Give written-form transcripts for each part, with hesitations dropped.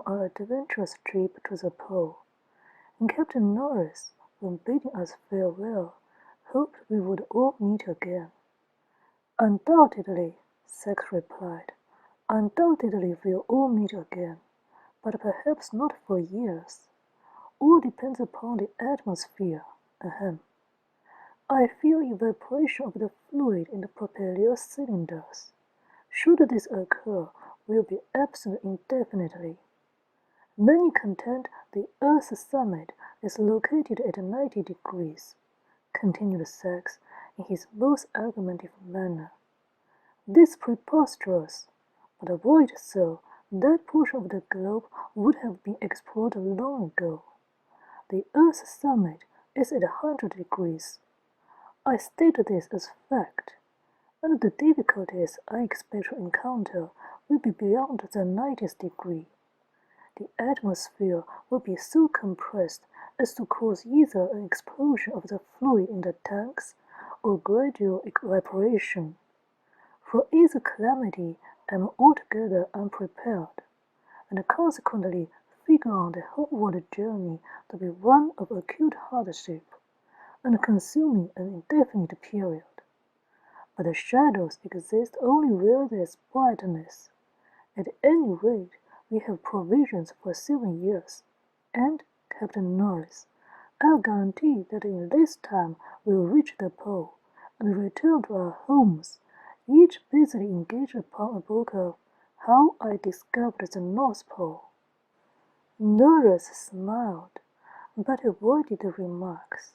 on our adventurous trip to the pole, and Captain Norris, when bidding us farewell, hoped we would all meet again. "Undoubtedly," Sykes replied. "Undoubtedly we'll all meet again, but perhaps not for years. All depends upon the atmosphere, ahem. I feel evaporation of the fluid in the propeller cylinders. Should this occur, we'll be absent indefinitely. Many contend the Earth's summit is located at 90 degrees, continued Sykes in his most argumentative manner. This is preposterous, but were it so, that portion of the globe would have been explored long ago. The Earth's summit is at 100 degrees. I state this as fact, and the difficulties I expect to encounter will be beyond the 90th degree. The atmosphere will be so compressed as to cause either an explosion of the fluid in the tanks or gradual evaporation. For either calamity I am altogether unprepared, and consequently figure on the homeward journey to be one of acute hardship, and consuming an indefinite period. But the shadows exist only where there is brightness. At any rate, we have provisions for 7 years, and, Captain Norris, I'll guarantee that in this time we'll reach the pole, and return to our homes, each busily engaged upon a book of How I Discovered the North Pole. Norris smiled, but avoided the remarks,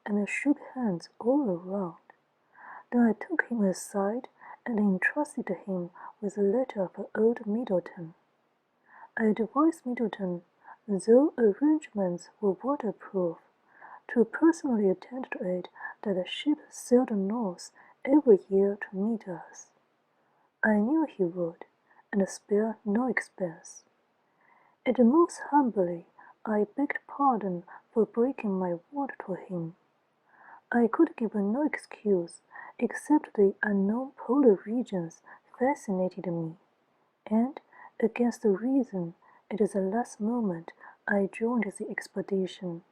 and shook hands all around. Then I took him aside and entrusted him with a letter for old Middleton. I advised Middleton, though arrangements were waterproof, to personally attend to it that the ship sailed north every year to meet us. I knew he would, and spare no expense. And most humbly, I begged pardon for breaking my word to him. I could give no excuse except the unknown polar regions fascinated me, and, against reason, at the last moment I joined the expedition.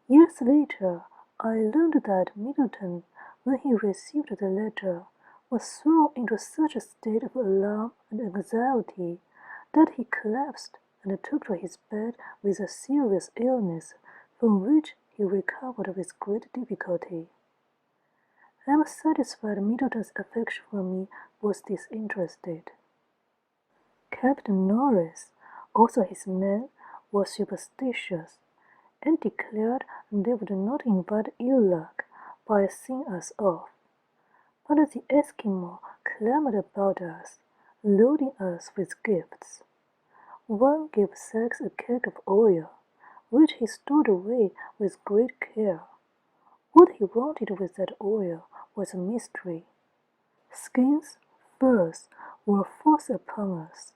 Years later, I learned that Middleton, when he received the letter, was thrown into such a state of alarm and anxiety that he collapsed and took to his bed with a serious illness from which he recovered with great difficulty. I am satisfied Middleton's affection for me was disinterested. Captain Norris, also his men, were superstitious, and declared they would not invite ill luck by seeing us off. But the Eskimo clamored about us, loading us with gifts. One gave Sykes a keg of oil, which he stored away with great care. What he wanted with that oil was a mystery. Skins, furs were forced upon us.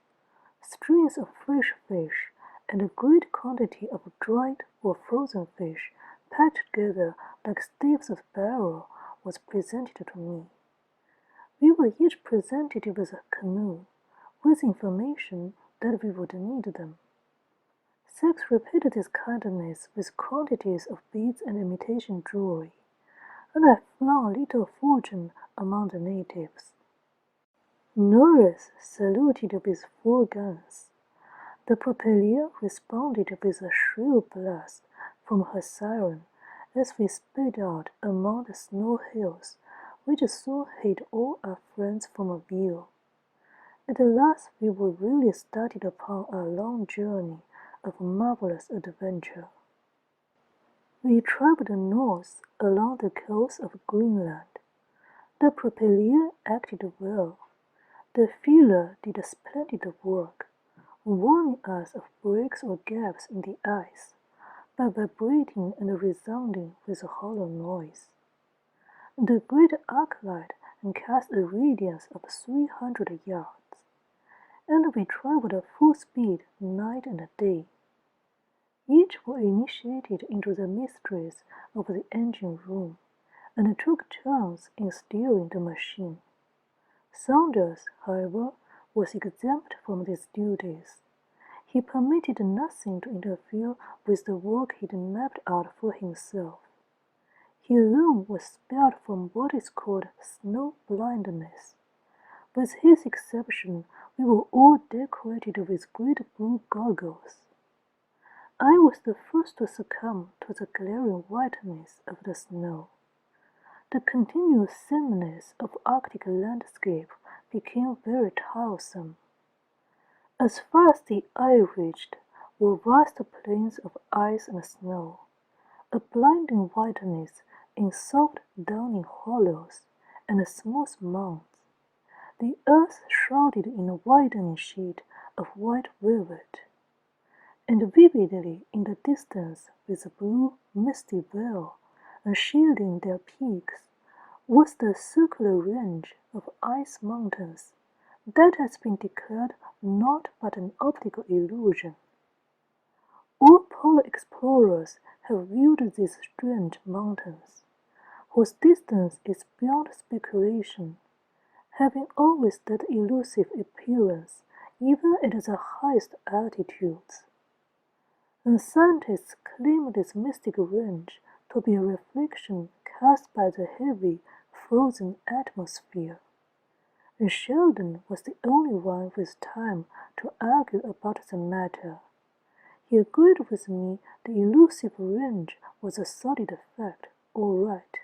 Strings of fresh fish and a great quantity of dried or frozen fish packed together like staves of barrel was presented to me. We were each presented with a canoe, with information that we would need them. Sykes repeated this kindness with quantities of beads and imitation jewelry, and I flung a little fortune among the natives. Norris saluted with 4 guns. The propeller responded with a shrill blast from her siren as we sped out among the snow hills, which soon hid all our friends from view. At last we were really started upon our long journey of marvelous adventure. We traveled north along the coast of Greenland. The propeller acted well. The feeler did splendid work, warning us of breaks or gaps in the ice by vibrating and resounding with a hollow noise. The great arc light cast a radiance of 300 yards, and we traveled at full speed night and day. Each were initiated into the mysteries of the engine room, and took turns in steering the machine. Saunders, however, was exempt from these duties. He permitted nothing to interfere with the work he'd mapped out for himself. He alone was spared from what is called snow blindness. With his exception, we were all decorated with great blue goggles. I was the first to succumb to the glaring whiteness of the snow. The continuous sameness of Arctic landscape became very tiresome. As far as the eye reached were vast plains of ice and snow, a blinding whiteness in soft downy hollows and smooth mounds, the earth shrouded in a widening sheet of white velvet. And vividly in the distance with a blue, misty veil shielding their peaks was the circular range of ice mountains that has been declared naught but an optical illusion. All polar explorers have viewed these strange mountains, whose distance is beyond speculation, having always that elusive appearance even at the highest altitudes. And scientists claim this mystic range to be a reflection cast by the heavy, frozen atmosphere. And Sheldon was the only one with time to argue about the matter. He agreed with me the elusive range was a solid fact, all right.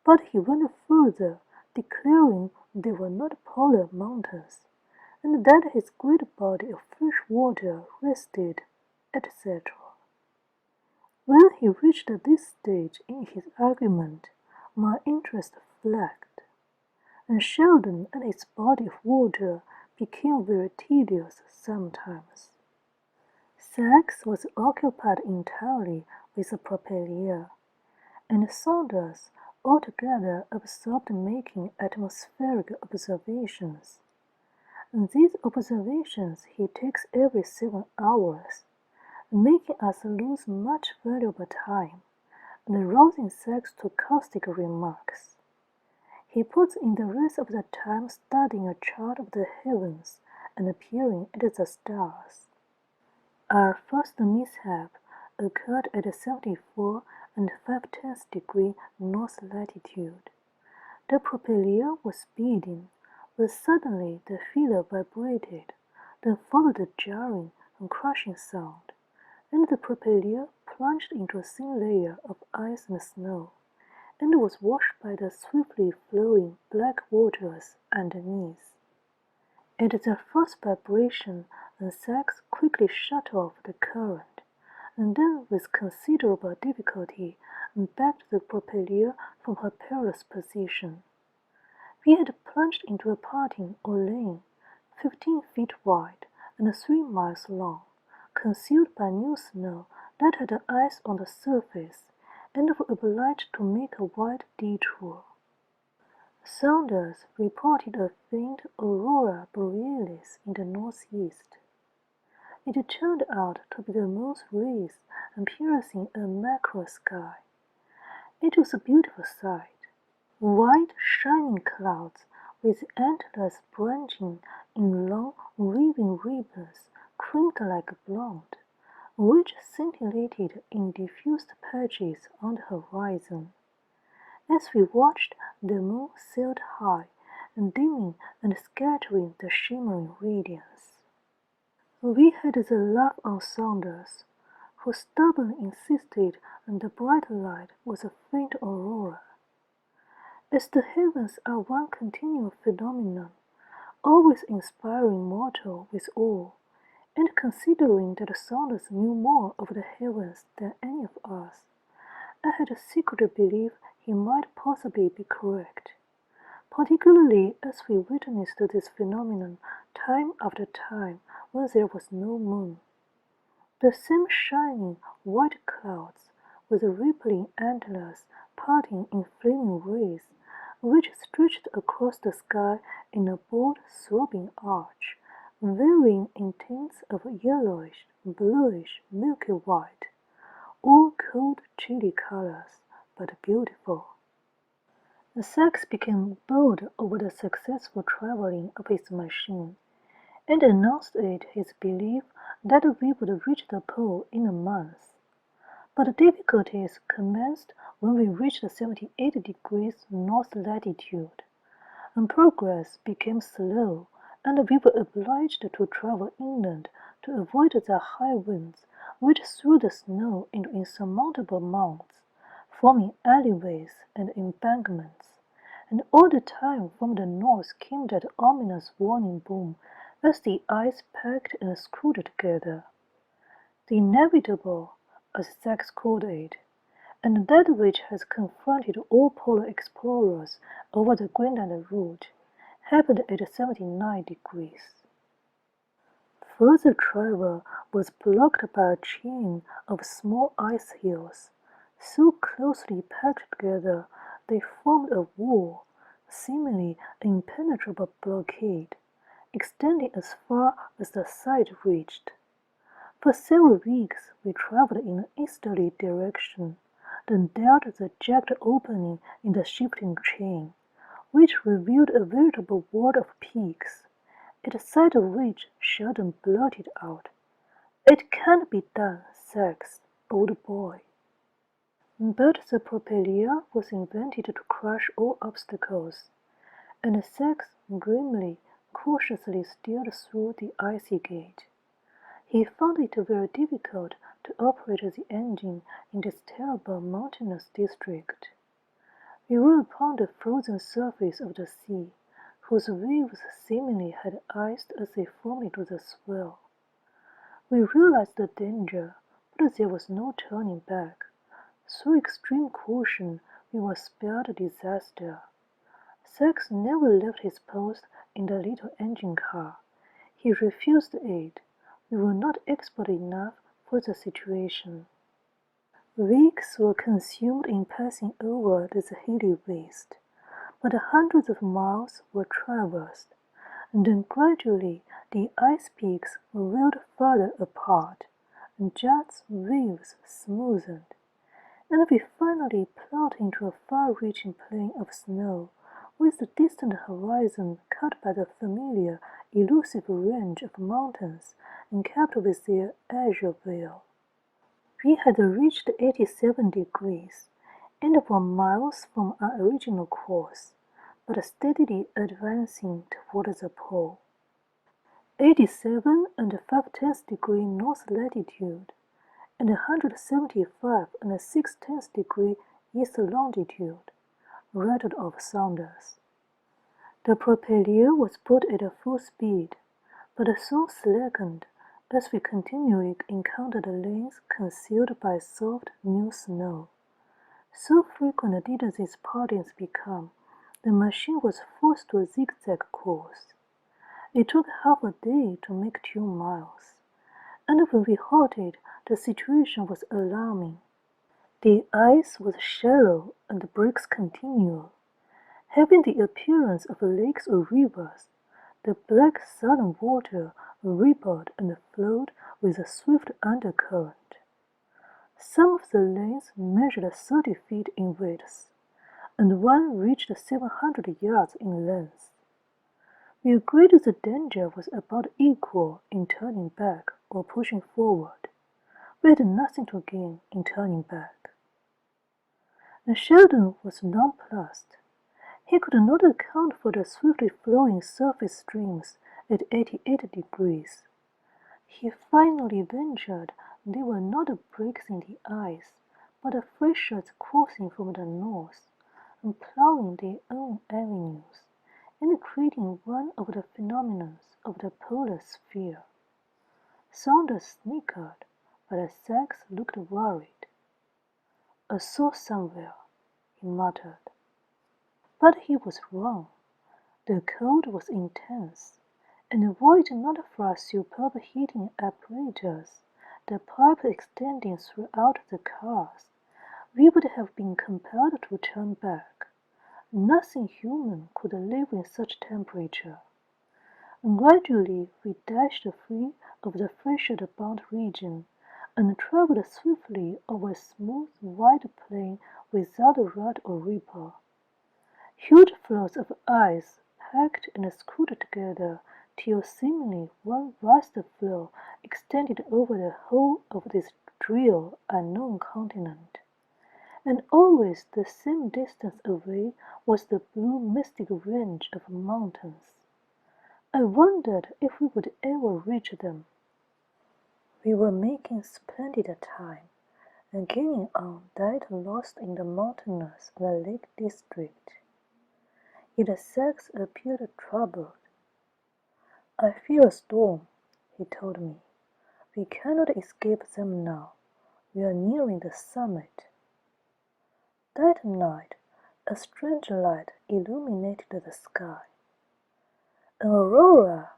But he went further, declaring they were not polar mountains, and that his great body of fresh water rested, etc. When he reached this stage in his argument, my interest flagged, and Sheldon and his body of water became very tedious sometimes. Sachs was occupied entirely with the Propylaea, and Saunders altogether absorbed making atmospheric observations. And these observations he takes every 7 hours, making us lose much valuable time, and rousing Sachs to caustic remarks. He puts in the rest of the time studying a chart of the heavens and peering at the stars. Our first mishap occurred at 74 and 5/10 degree north latitude. The Propylaea was speeding, but suddenly the feeler vibrated, then followed a jarring and crashing sound, and the Propylaea plunged into a thin layer of ice and snow, and was washed by the swiftly flowing black waters underneath. At the first vibration, Sachs quickly shut off the current, and then with considerable difficulty backed the Propylaea from her perilous position. We had plunged into a parting or lane, 15 feet wide and 3 miles long, concealed by new snow that had ice on the surface, and were obliged to make a wide detour. Saunders reported a faint aurora borealis in the northeast. It turned out to be the moon's rays piercing a mackerel sky. It was a beautiful sight. White, shining clouds with antlers branching in long, waving ribbons crinked like blonde, which scintillated in diffused patches on the horizon. As we watched, the moon sailed high, dimming and scattering the shimmering radiance. We had the laugh on Saunders, who stubbornly insisted the bright light was a faint aurora. As the heavens are one continual phenomenon, always inspiring mortal with awe, and considering that Saunders knew more of the heavens than any of us, I had a secret belief he might possibly be correct, particularly as we witnessed this phenomenon time after time when there was no moon. The same shining white clouds, with rippling antlers parting in flaming rays, which stretched across the sky in a bold, throbbing arch, varying in tints of yellowish, bluish, milky white, all cold chilly colors, but beautiful. Sachs became bored over the successful traveling of his machine, and announced it his belief that we would reach the pole in a month. But the difficulties commenced when we reached 78 degrees north latitude, and progress became slow, and we were obliged to travel inland to avoid the high winds which threw the snow into insurmountable mounds, forming alleyways and embankments. And all the time from the north came that ominous warning boom as the ice packed and screwed together. The inevitable, as Sachs called it, and that which has confronted all polar explorers over the Greenland route, happened at 79 degrees. Further travel was blocked by a chain of small ice hills, so closely packed together they formed a wall, seemingly an impenetrable blockade, extending as far as the sight reached. For several weeks we traveled in an easterly direction, then dared the jagged opening in the shifting chain, which revealed a veritable world of peaks, at sight of which Sheldon blurted out, "It can't be done, Sachs, old boy." But the propeller was invented to crush all obstacles, and Sachs grimly, cautiously steered through the icy gate. He found it very difficult to operate the engine in this terrible mountainous district. We were upon the frozen surface of the sea, whose waves seemingly had iced as they formed into the swell. We realized the danger, but there was no turning back. Through extreme caution, we were spared disaster. Sachs never left his post in the little engine car. He refused aid. We were not expert enough for the situation. Weeks were consumed in passing over this hilly waste, but hundreds of miles were traversed, and then gradually the ice peaks reeled farther apart, and Judd's waves smoothened, and we finally plowed into a far-reaching plain of snow, with the distant horizon cut by the familiar, elusive range of mountains and capped with their azure veil. We had reached 87 degrees, and were miles from our original course, but steadily advancing toward the pole. 87 and 5/10 degree north latitude, and 175 and 6/10 degree east longitude, rattled off Saunders. The propeller was put at full speed, but soon slackened as we continually encountered lanes concealed by soft, new snow. So frequent did these partings become, the machine was forced to a zigzag course. It took half a day to make 2 miles, and when we halted, the situation was alarming. The ice was shallow and the breaks continual, having the appearance of lakes or rivers. The black sullen water rippled and flowed with a swift undercurrent. Some of the lanes measured 30 feet in width, and one reached 700 yards in length. We agreed the danger was about equal in turning back or pushing forward. We had nothing to gain in turning back. And Sheldon was nonplussed. He could not account for the swiftly flowing surface streams at 88 degrees. He finally ventured they were not breaks in the ice, but freshets coursing from the north, and plowing their own avenues, and creating one of the phenomena of the polar sphere. Saunders snickered, but Sachs looked worried. "A saw somewhere," he muttered. But he was wrong. The cold was intense, and were it not for our superb heating apparatus, the pipe extending throughout the cars, we would have been compelled to turn back. Nothing human could live in such temperature. Gradually we dashed free of the freshet-bound region, and traveled swiftly over a smooth, wide plain without rut or ripple. Huge floes of ice, packed and screwed together, till seemingly one vast flow extended over the whole of this drear, unknown continent. And always the same distance away was the blue mystic range of mountains. I wondered if we would ever reach them. We were making splendid time, and gaining on that lost in the mountainous and the lake district. Yet Sachs appeared troubled. I fear a storm, he told me. We cannot escape them now. We are nearing the summit. That night, a strange light illuminated the sky. An aurora,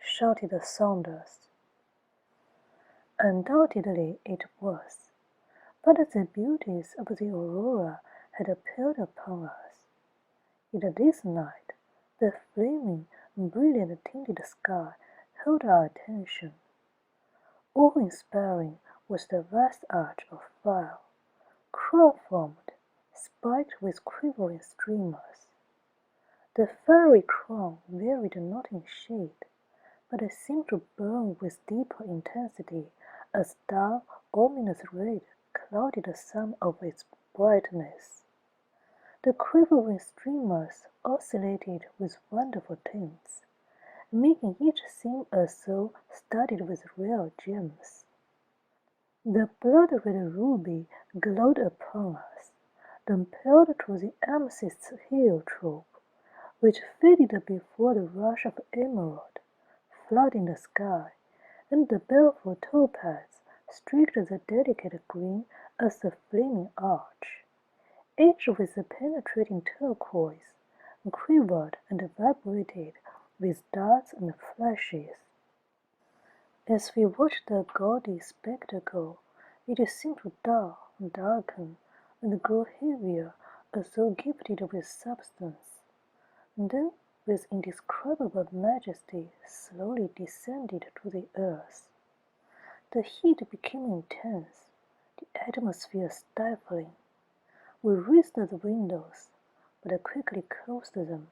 shouted Saunders. Undoubtedly it was, but the beauties of the aurora had paled upon us. Yet this night, the flaming, brilliant tinted sky held our attention. Awe-inspiring was the vast arch of fire, crown-formed, spiked with quivering streamers. The fiery crown varied not in shade, but it seemed to burn with deeper intensity as dull, ominous red clouded some of its brightness. The quivering streamers oscillated with wonderful tints, making each seem as though studded with rare gems. The blood-red ruby glowed upon us, then paled to the amethyst's heliotrope, which faded before the rush of emerald, flooding the sky, and the baleful topaz streaked the delicate green as the flaming arch, each with the penetrating turquoise, quivered and vibrated with darts and flashes. As we watched the gaudy spectacle, it seemed to dull, darken, and grow heavier as though gifted with substance. Then, with indescribable majesty, slowly descended to the earth. The heat became intense, the atmosphere stifling. We raised the windows, but quickly closed them.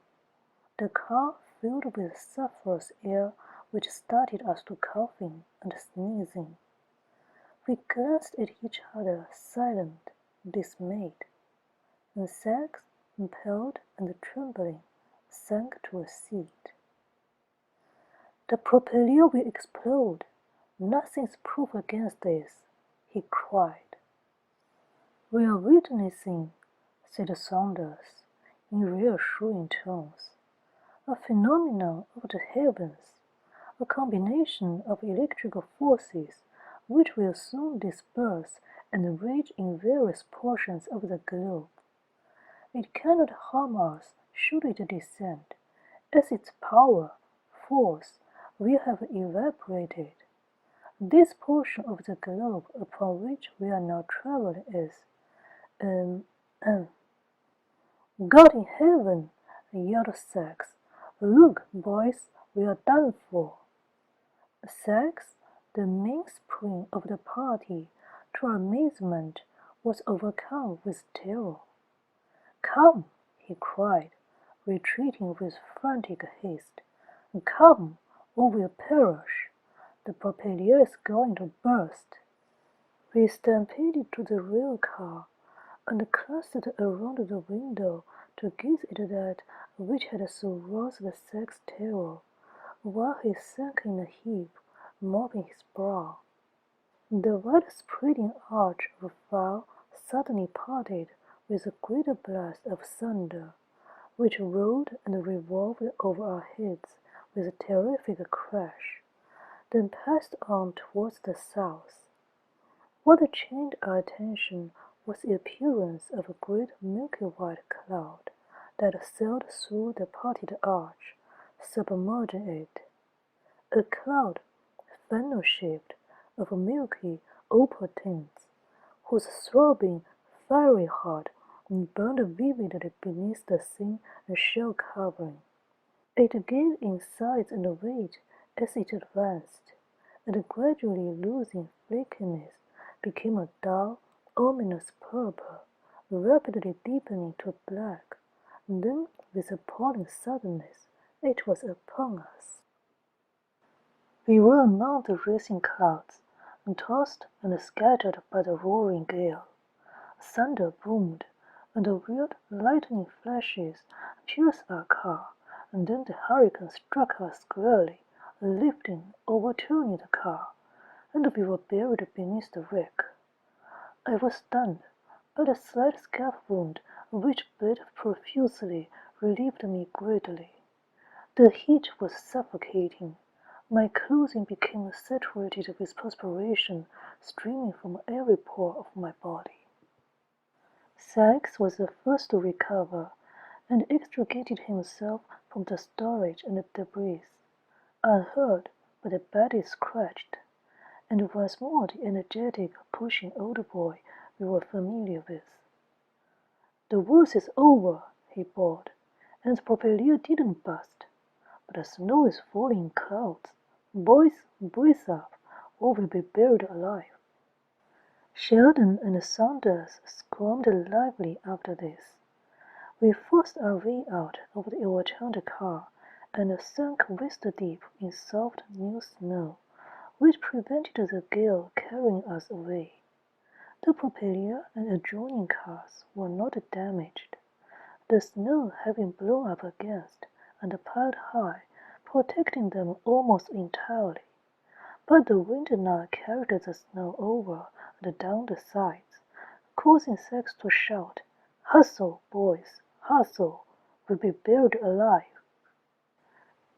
The car filled with sulphurous air which started us to coughing and sneezing. We glanced at each other, silent, dismayed, and Sachs, impelled and trembling, sank to a seat. "The propeller will explode. Nothing's proof against this," he cried. "We are witnessing," said Saunders, in reassuring tones, "a phenomenon of the heavens, a combination of electrical forces which will soon disperse and rage in various portions of the globe. It cannot harm us should it descend, as its power, force, will have evaporated. This portion of the globe upon which we are now traveling is, um, um, God in heaven!" yelled Sachs. "Look, boys, we are done for." Sachs, the mainspring of the party, to our amazement, was overcome with terror. "Come!" he cried, retreating with frantic haste. "Come, or we'll perish! The propeller is going to burst!" We stampeded to the rail car, and clustered around the window to gaze at that which had so roused Sachs' terror, while he sank in a heap, mopping his brow. The wide-spreading arch of fire suddenly parted with a great blast of thunder, which rolled and revolved over our heads with a terrific crash, then passed on towards the south. What chained our attention was the appearance of a great milky-white cloud that sailed through the parted arch, submerging it. A cloud, funnel-shaped, of milky opal tints, whose throbbing, fiery heart burned vividly beneath the thin shell covering. It gained in size and weight as it advanced, and gradually losing flakiness, became a dull, ominous purple, rapidly deepening to black. Then, with appalling suddenness, it was upon us. We were among the racing clouds, tossed and scattered by the roaring gale. Thunder boomed, and the weird lightning flashes pierced our car, and then the hurricane struck us squarely, lifting, overturning the car, and we were buried beneath the wreck. I was stunned, but a slight scalp wound, which bled profusely, relieved me greatly. The heat was suffocating. My clothing became saturated with perspiration streaming from every pore of my body. Sykes was the first to recover and extricated himself from the storage and debris, unhurt but badly scratched, and once more the energetic, pushing old boy we were familiar with. "The worst is over," he bawled, "and the propeller didn't bust. But the snow is falling in clouds. Boys, brace up, or we'll be buried alive." Sheldon and Saunders squirmed lively after this. We forced our way out of the overturned car and sank waist deep in soft new snow, which prevented the gale carrying us away. The propeller and adjoining cars were not damaged, the snow having blown up against and piled high, protecting them almost entirely. But the wind now carried the snow over and down the sides, causing Sykes to shout, "Hustle, boys, hustle! We'll be buried alive!"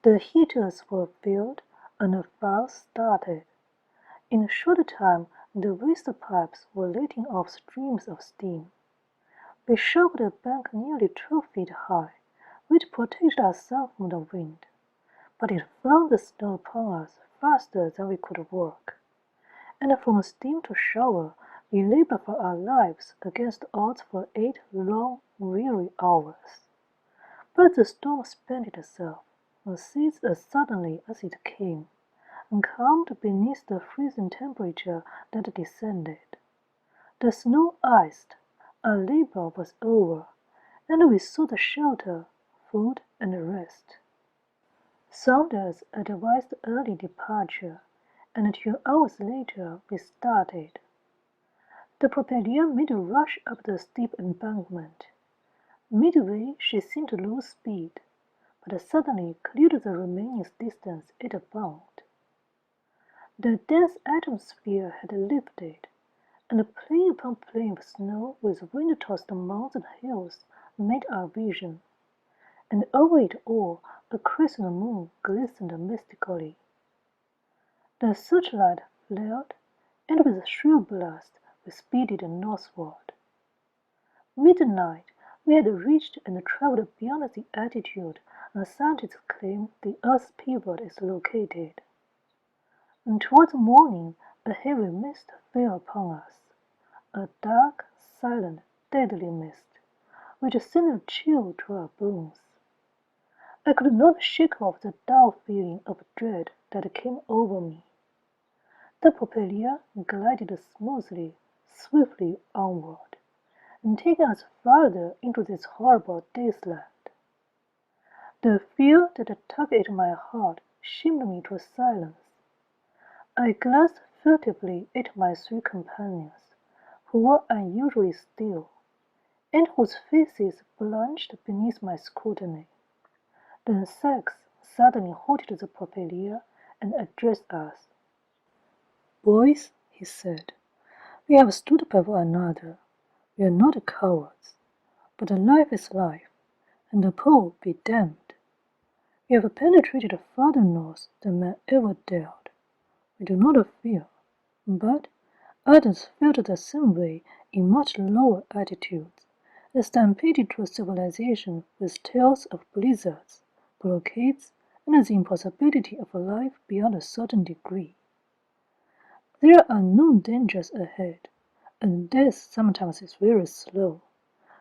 The heaters were filled and the fire started. In a short time the waste pipes were letting off streams of steam. We shoved a bank nearly 12 feet high, which protected us some from the wind, but it flung the snow upon us faster than we could work, and from steam to shower we labored for our lives against odds for 8 long, weary hours. But the storm spent itself, and ceased as suddenly as it came, and calmed beneath the freezing temperature that descended. The snow iced, our labor was over, and we sought shelter, food, and rest. Saunders advised early departure, and 2 hours later we started. The propeller made a rush up the steep embankment. Midway she seemed to lose speed, but suddenly cleared the remaining distance at a bound. The dense atmosphere had lifted, and plain upon plain of snow with wind-tossed mountain hills met our vision, and over it all a crescent moon glistened mystically. The searchlight flared, and with a shrill blast we speeded northward. Midnight, we had reached and travelled beyond the altitude scientists claim the Earth's pivot is located. And towards morning a heavy mist fell upon us, a dark, silent, deadly mist, which sent a chill to our bones. I could not shake off the dull feeling of dread that came over me. The propeller glided smoothly, swiftly onward, and taking us farther into this horrible wasteland. The fear that tugged at my heart shamed me to silence. I glanced furtively at my 3 companions, who were unusually still, and whose faces blanched beneath my scrutiny. Then Sykes suddenly halted the propeller and addressed us. "Boys," he said, "we have stood by one another. We are not cowards. But life is life, and the pole be damned. We have penetrated farther north than man ever dared. We do not fear, but others felt the same way in much lower altitudes, and stampeded to civilization with tales of blizzards, blockades, and the impossibility of life beyond a certain degree. There are known dangers ahead, and death sometimes is very slow,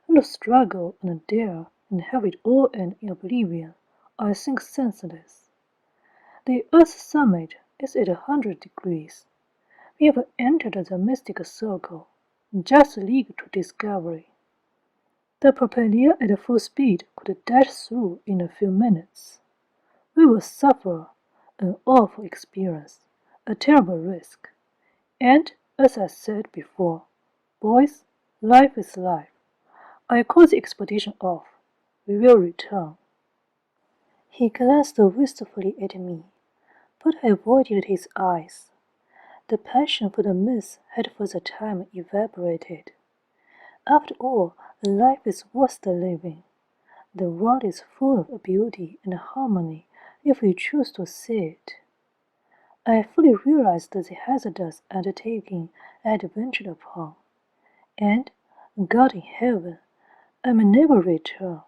and to struggle and dare and have it all end in oblivion I think senseless. The Earth's summit is at 100 degrees. We have entered the mystic circle, just league to discovery. The propeller at full speed could dash through in a few minutes. We will suffer, An awful experience, a terrible risk. And, as I said before, boys, life is life. I call the expedition off. We will return. He glanced wistfully at me, but I avoided his eyes. The passion for the myth had for the time evaporated. After all, life is worth the living. The world is full of beauty and harmony if we choose to see it. I fully realized the hazardous undertaking I had ventured upon, and, God in heaven, I may never return.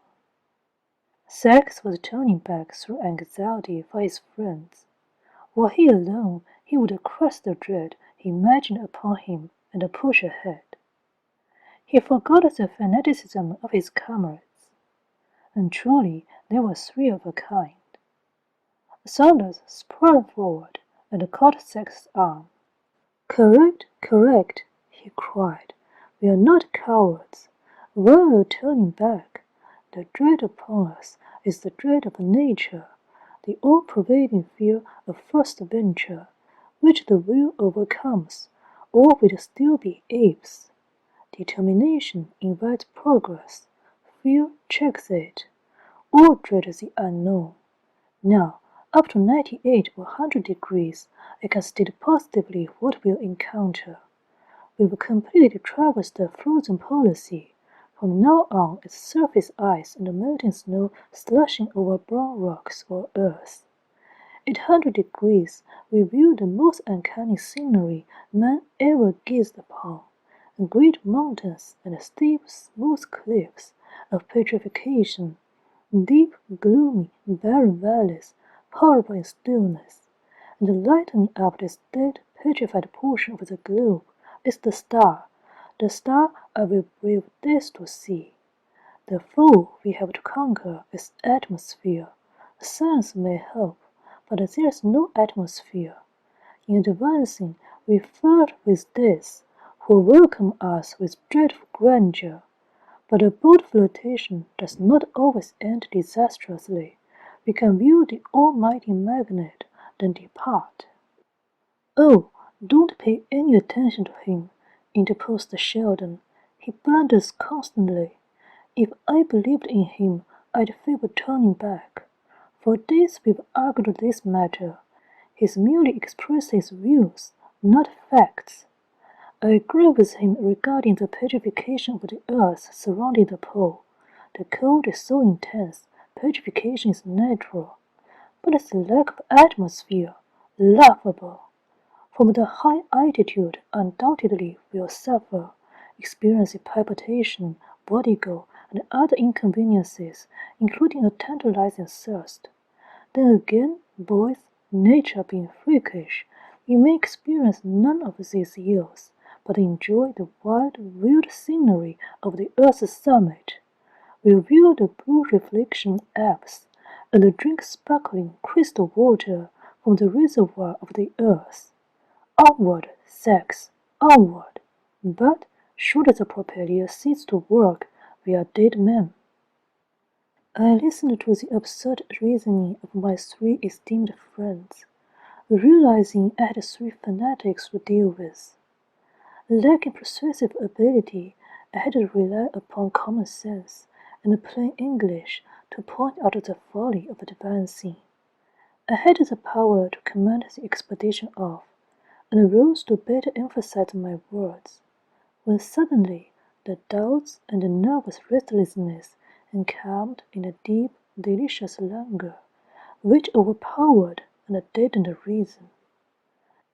Sachs was turning back through anxiety for his friends. Were he alone, he would crush the dread he imagined upon him and push ahead. He forgot the fanaticism of his comrades, and truly they were three of a kind. Saunders sprang forward and caught Sachs's arm. Correct, correct, he cried. We are not cowards. Why are we turning back? The dread upon us is the dread of nature, the all-pervading fear of first venture, which the will overcomes, or we'd still be apes. Determination invites progress, fear checks it. All dread the unknown. Now, up to 98 or 100 degrees, I can state positively what we'll encounter. We've completely traversed the frozen polar sea. From now on, it's surface ice and melting snow slushing over brown rocks or earth. At 100 degrees, we view the most uncanny scenery man ever gazed upon. Great mountains and steep, smooth cliffs of petrification, deep, gloomy, barren valleys, horrible in stillness, and lighting up this dead, petrified portion of the globe is the star I will brave death to see. The foe we have to conquer is atmosphere. Science may help, but there is no atmosphere. In advancing, we flirt with death, who welcome us with dreadful grandeur. But a bold flirtation does not always end disastrously. We can view the almighty magnet, then depart. Oh, don't pay any attention to him, interposed Sheldon. He blunders constantly. If I believed in him, I'd favor turning back. For days we've argued this matter. He's merely expressed his views, not facts. I agree with him regarding the petrification of the earth surrounding the pole. The cold is so intense, petrification is natural. But the lack of atmosphere, laughable. From the high altitude, undoubtedly we'll suffer, experiencing palpitation, vertigo, and other inconveniences, including a tantalizing thirst. Then again, boys, nature being freakish, we may experience none of these ills, but enjoy the wild, weird scenery of the earth's summit. We'll view the blue reflection Alps, and drink sparkling crystal water from the reservoir of the earth. Onward, Sachs, onward! But, should the propeller cease to work, we are dead men. I listened to the absurd reasoning of my three esteemed friends, realizing I had three fanatics to deal with. Lacking persuasive ability, I had to rely upon common sense and plain English to point out the folly of advancing. I had the power to command the expedition off, and rose to better emphasize my words, when suddenly the doubts and the nervous restlessness encamped in a deep, delicious languor, which overpowered and deadened reason.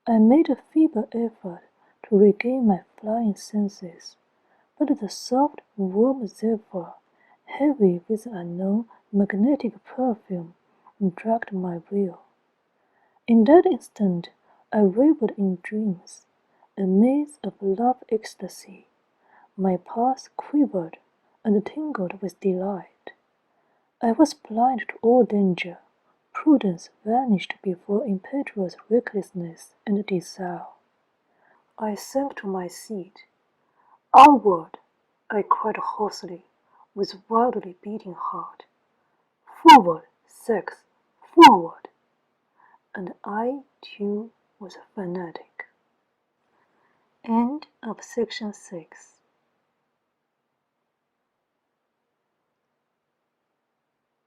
I made a feeble effort to regain my flying senses, but the soft, warm zephyr, heavy with unknown magnetic perfume, dragged my will. In that instant, I reveled in dreams, a maze of love ecstasy. My pulse quivered and tingled with delight. I was blind to all danger. Prudence vanished before impetuous recklessness and desire. I sank to my seat. Onward! I cried hoarsely, with wildly beating heart. Forward, Sachs, forward! and I too was a fanatic. End of section 6.